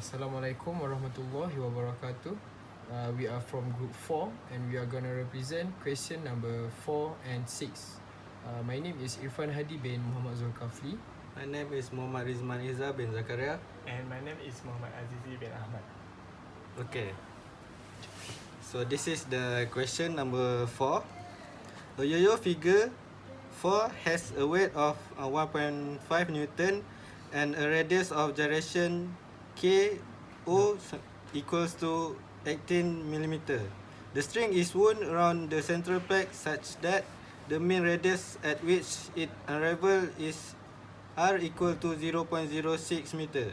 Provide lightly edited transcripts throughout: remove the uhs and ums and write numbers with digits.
Assalamualaikum warahmatullahi wabarakatuh. We are from group 4 and we are going to represent question number 4 and 6. My name is IRFAN HADI bin Muhammad ZULKAFLI. My name is Muhammad RIDZMAN bin ZAKARIA. And my name is Muhammad Azizi bin Ahmad. Okay. So this is the question number 4. A yo-yo figure 4 has a weight of 1.5 Newton and a radius of gyration KO equals to 18 millimeter. The string is wound around the central peg such that the main radius at which it unravels is R equal to 0.06 meter.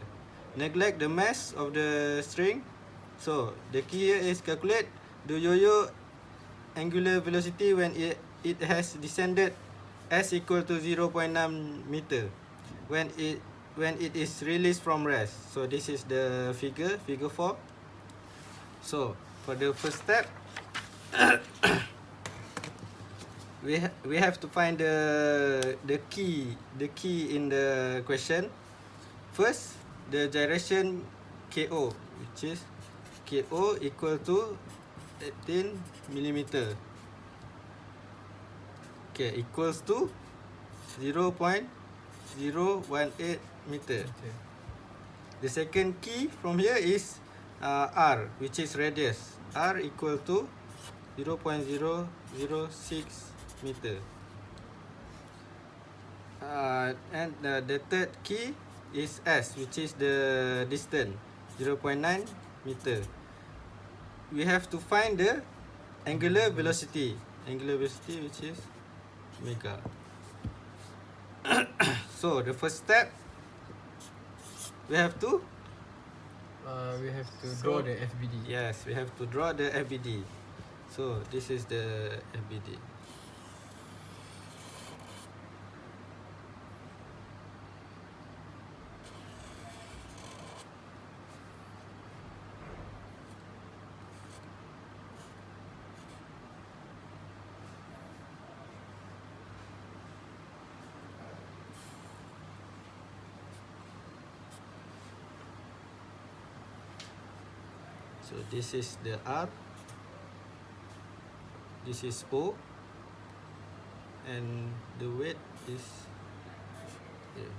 Neglect the mass of the string. So the key here is calculate the yo-yo angular velocity when it has descended s equal to 0.9 meter when it is released from rest. So this is the figure 4. So for the first step, we have to find the key in the question. First, the gyration KO, which is KO equal to 18 millimeter. Okay, equals to 0.018 meter. The second key from here is R, which is radius. R equal to 0.006 meter. And the third key is S, which is the distance, 0.9 meter. We have to find the angular velocity. Angular velocity, which is omega. So the first step, we have to draw the FBD. Yes, we have to draw the FBD. So this is the FBD. So this is the R, this is O, and the weight is here.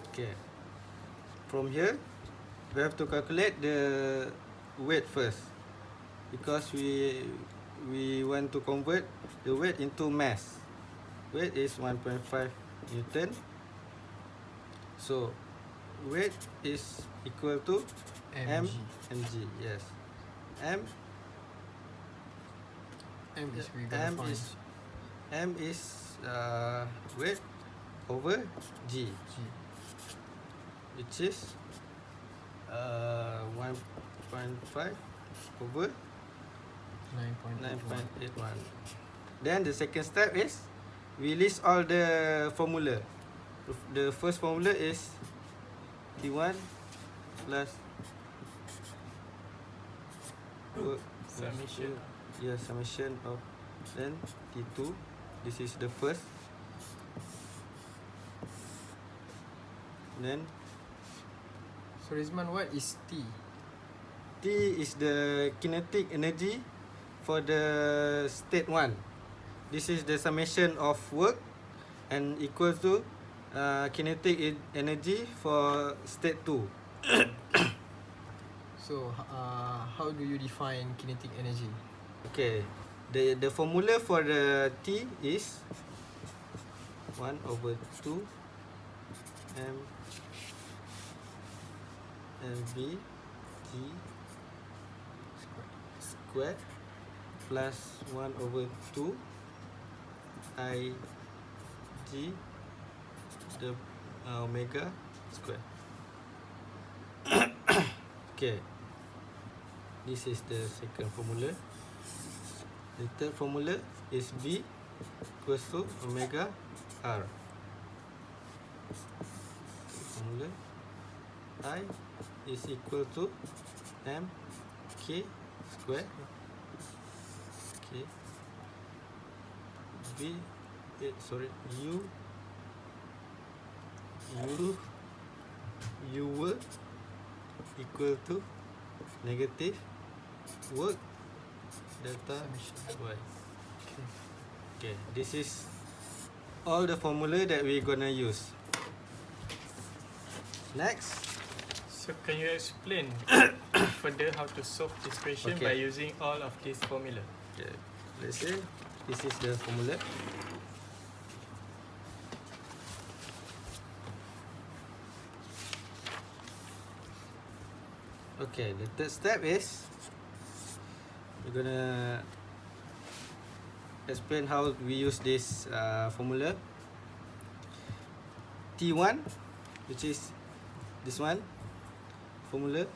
Okay. From here, we have to calculate the weight first, because we want to convert the weight into mass. Weight is 1.5 Newton. So weight is equal to mg. mg. Yes. M is we gonna find M is weight over G, which is 1.5 over 9.81. Then the second step is we list all the formula. The first formula is T1 plus Summation. Yes, summation of then T2. This is the first. Then So Rizman, what is T? T is the kinetic energy for the state 1. This is the summation of work and equals to kinetic energy for state 2. So how do you define kinetic energy? Okay, the formula for the T is 1 over 2 m mv G squared plus 1 over 2 I G the omega square. Okay, this is the second formula. The third formula is B equals to omega R. Formula I is equal to m k square. K U work equal to negative work delta y. Okay, this is all the formula that we're gonna use. Next. So can you explain further how to solve this question by using all of this formula? Okay. Let's say this is the formula. Okay, the third step is we're gonna explain how we use this formula. T1, which is this one formula,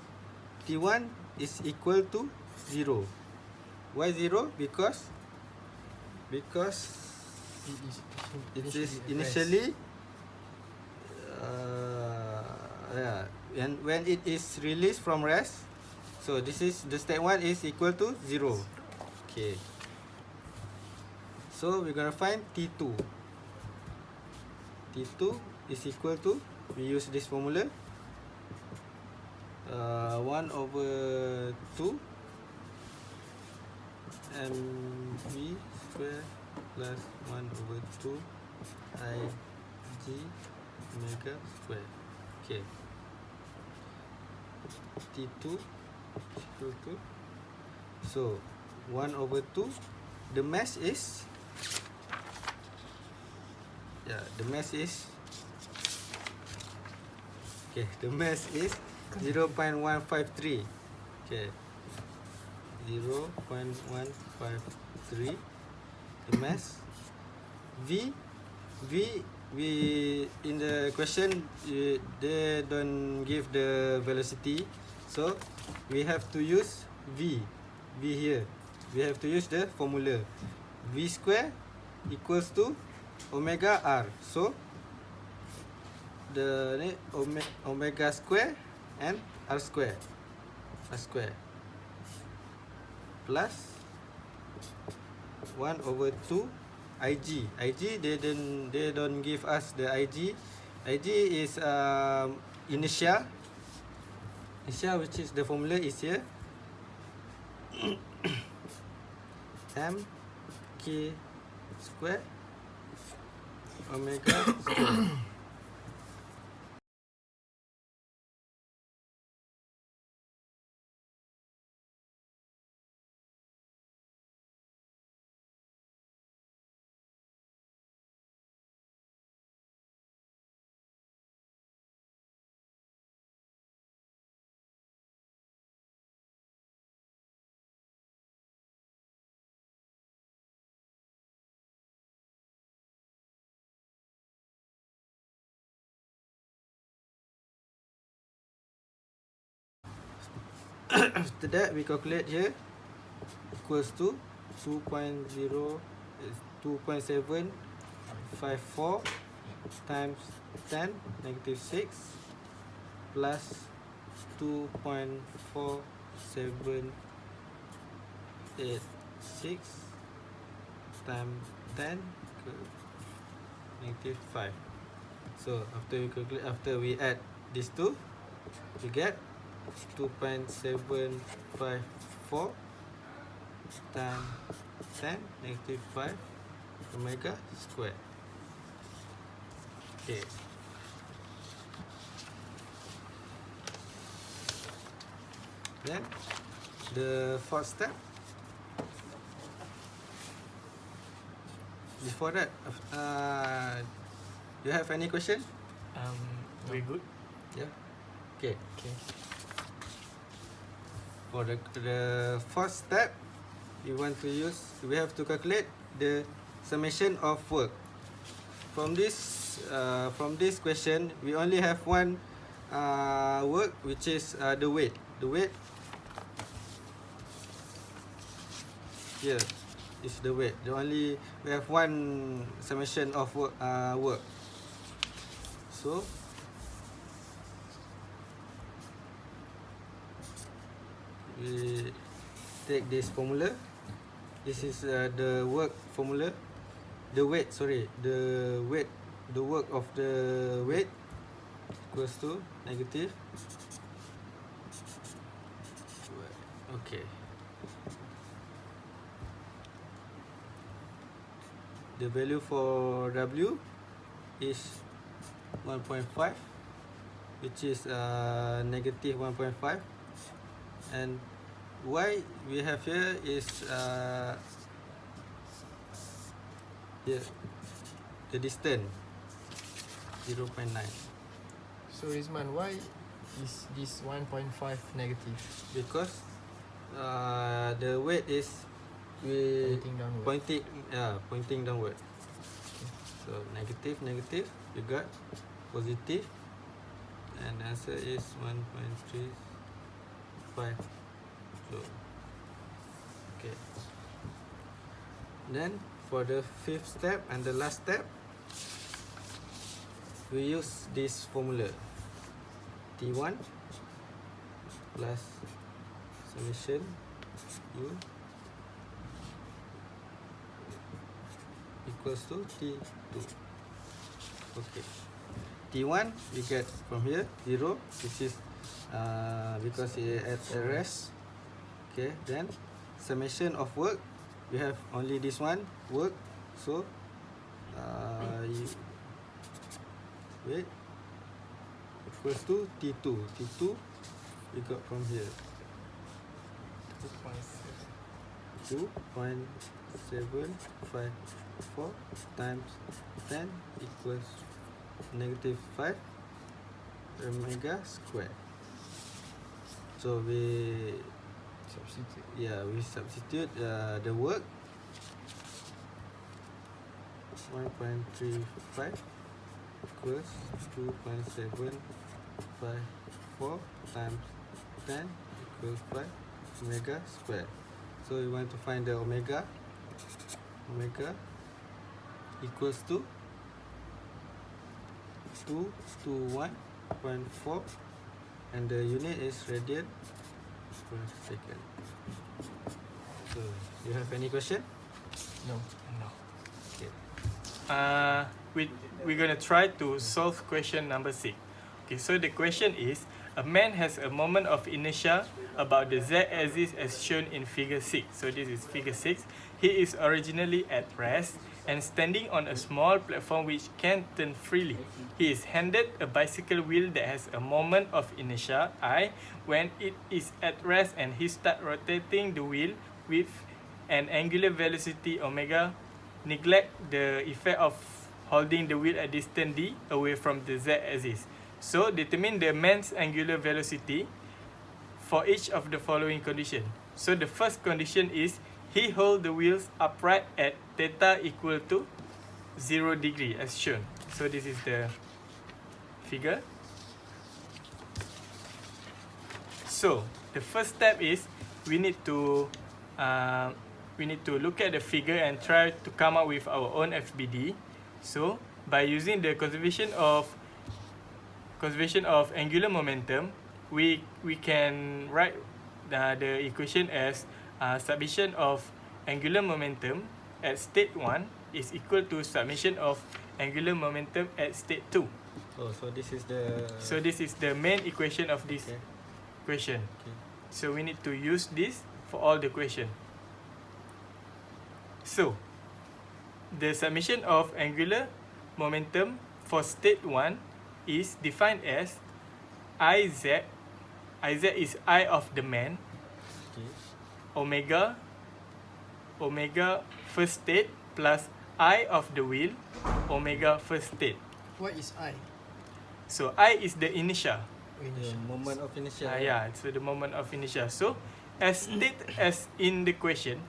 T1 is equal to 0. Why 0? Because it is initially and when it is released from rest, so this is the step 1 is equal to 0. Okay, so we're gonna find T2. T2 is equal to, we use this formula, 1 over 2 mv square plus 1 over 2 ig omega square. Okay, T2 equal to, so 1 over 2, the mass is, the mass is 0.153. Okay, 0.153 the mass. V we in the question they don't give the velocity, so we have to use V here. We have to use the formula V square equals to omega r. So the omega square and r square plus 1 over 2 ig. They don't give us the ig. Ig is inertia, which is the formula is here. M k square omega square. After that, we calculate here equals to 2.754 times 10 negative 6 plus 2.4786 times 10 negative 5. So after we add these two, we get 2.754 times 10 negative 5 omega square. Okay. Then the fourth step. Before that, you have any question? We're good. Yeah. Okay. Okay. For the fourth step, we have to calculate the summation of work. From this question, we only have one work, which is the weight. The weight here is the weight. We have one summation of work. So we take this formula This is the work formula. The weight, sorry, the work of the weight equals to negative. Okay. The value for W is 1.5, which is negative 1.5, and Y we have here is here the distance 0.9. So Rizman, why is this 1.5 negative? Because the weight is Pointing downward. pointing downward. So negative, you got positive, and answer is 1.35. So okay. Then for the fifth step and the last step, we use this formula T1 plus summation U equals to T2. Okay. T1 we get from here 0, which is because it at a rest. Okay, then summation of work, we have only this one work, so wait equals to T2. T2 we got from here 2.754 times 10 equals negative 5 omega square. So we substitute the work 1.35 equals 2.754 times 10 equals 5 omega square. So we want to find the omega. Omega equals to 2 to 1.4, and the unit is radian per second. So you have any question? No. Okay. We're gonna try to solve question number 6. Okay, so the question is: a man has a moment of inertia about the z-axis as shown in figure 6. So this is figure 6. He is originally at rest and standing on a small platform which can turn freely. He is handed a bicycle wheel that has a moment of inertia I when it is at rest, and he starts rotating the wheel with an angular velocity omega. Neglect the effect of holding the wheel at distance d away from the z-axis. So determine the man's angular velocity for each of the following condition. So the first condition is he hold the wheels upright at theta equal to 0 degree as shown. So this is the figure. So the first step is we need to look at the figure and try to come up with our own FBD. So by using the conservation of angular momentum, we can write the equation as summation of angular momentum at state 1 is equal to summation of angular momentum at state 2. Oh, so this is the main equation of this equation. Okay. So we need to use this for all the equation. So the summation of angular momentum for state 1 is defined as IZ. IZ is I of the man. Okay. Omega first state plus I of the wheel omega first state. What is I? So I is the inertia. The moment of inertia. So the moment of inertia. So as stated as in the question,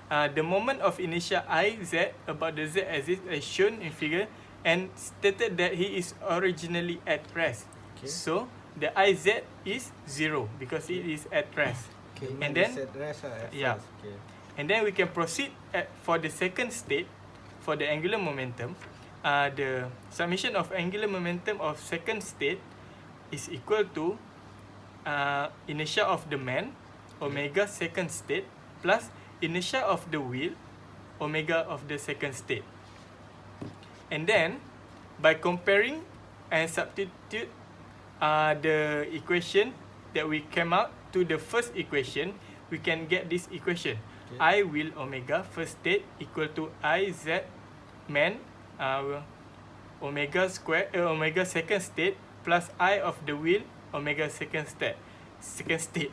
the moment of inertia IZ about the z-axis as shown in figure and stated that he is originally at rest. Okay. So the IZ is 0 because it is at rest. Okay. And then at rest, at yeah. first. Okay. And then we can proceed for the second state for the angular momentum. The summation of angular momentum of second state is equal to inertia of the man omega second state plus inertia of the wheel, omega of the second state. And then, by comparing and substitute the equation that we came out to the first equation, we can get this equation. I wheel omega first state equal to I Z man omega square omega second state plus I of the wheel omega second state.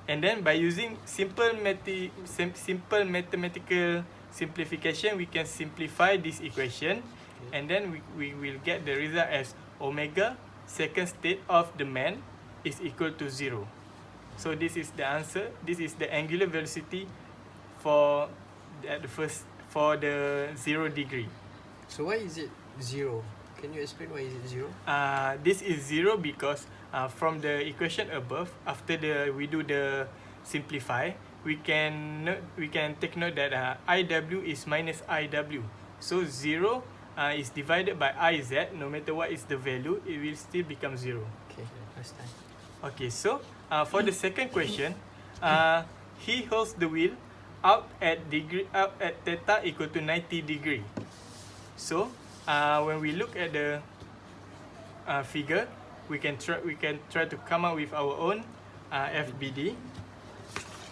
And then by using simple mathematical simplification, we can simplify this equation, and then we will get the result as omega second state of the man is equal to 0. So this is the answer. This is the angular velocity for the 0 degree. So why is it 0? Can you explain why is it 0? This is 0 because from the equation above, after we do the simplify, we can take note that IW is minus IW. So 0 is divided by IZ. No matter what is the value, it will still become 0. Okay, understand. Okay, so for the second question, he holds the wheel out at theta equal to 90 degree. So when we look at the figure, we can try to come up with our own FBD,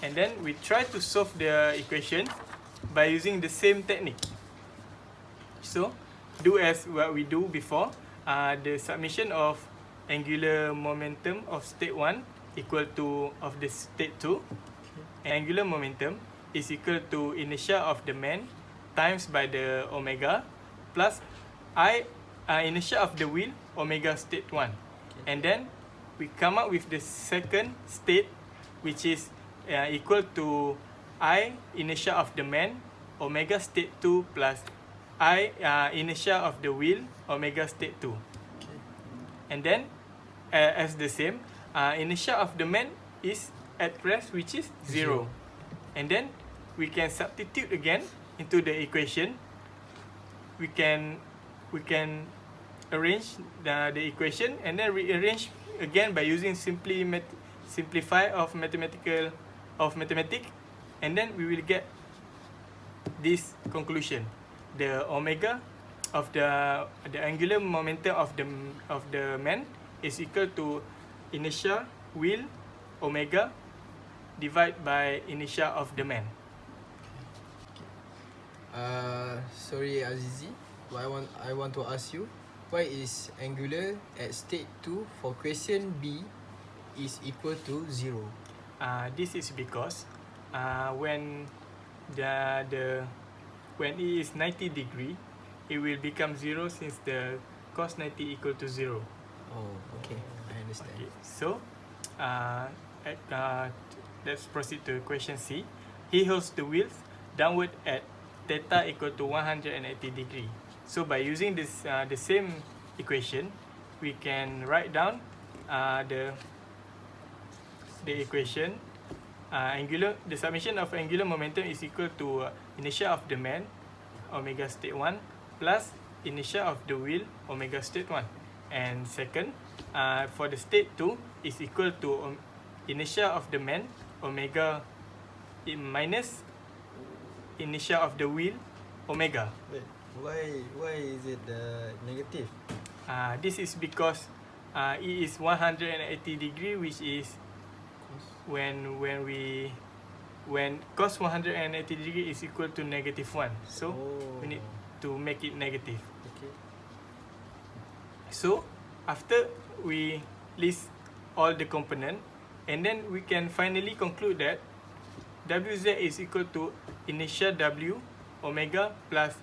and then we try to solve the equation by using the same technique. So do as what we do before. The summation of angular momentum of state 1 equal to of the state 2. Angular momentum is equal to inertia of the man times by the omega plus inertia of the wheel omega state 1. And then we come up with the second state, which is equal to I inertia of the man omega state 2 plus I inertia of the wheel omega state 2. And then as the same, inertia of the man is at rest, which is 0. And then we can substitute again into the equation. We can arrange the equation and then rearrange again by using simplify of mathematics, and then we will get this conclusion. The omega of the angular momentum of the man is equal to inertia wheel omega divided by inertia of the man. Sorry Azizi, but I want to ask you, why is angular at state 2 for question B is equal to 0? This is because when when it is 90 degree, it will become 0 since the cos 90 equal to 0. Oh, okay, I understand. Okay. So let's proceed to question C. He holds the wheels downward at theta equal to 180 degree. So by using this the same equation, we can write down the equation. The summation of angular momentum is equal to inertia of the man omega state 1 plus inertia of the wheel omega state 1. And second, for the state 2 is equal to inertia of the man omega minus inertia of the wheel omega. Wait, why is it negative? This is because it is 180 degree, which is when cos 180 degree is equal to -1. So we need to make it negative. Okay. So after we list all the component, and then we can finally conclude that WZ is equal to inertia W omega plus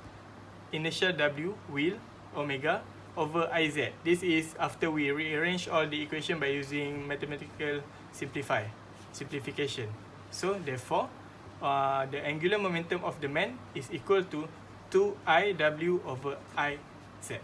inertia W wheel omega over IZ. This is after we rearrange all the equation by using mathematical simplification. So therefore, the angular momentum of the man is equal to 2IW over IZ.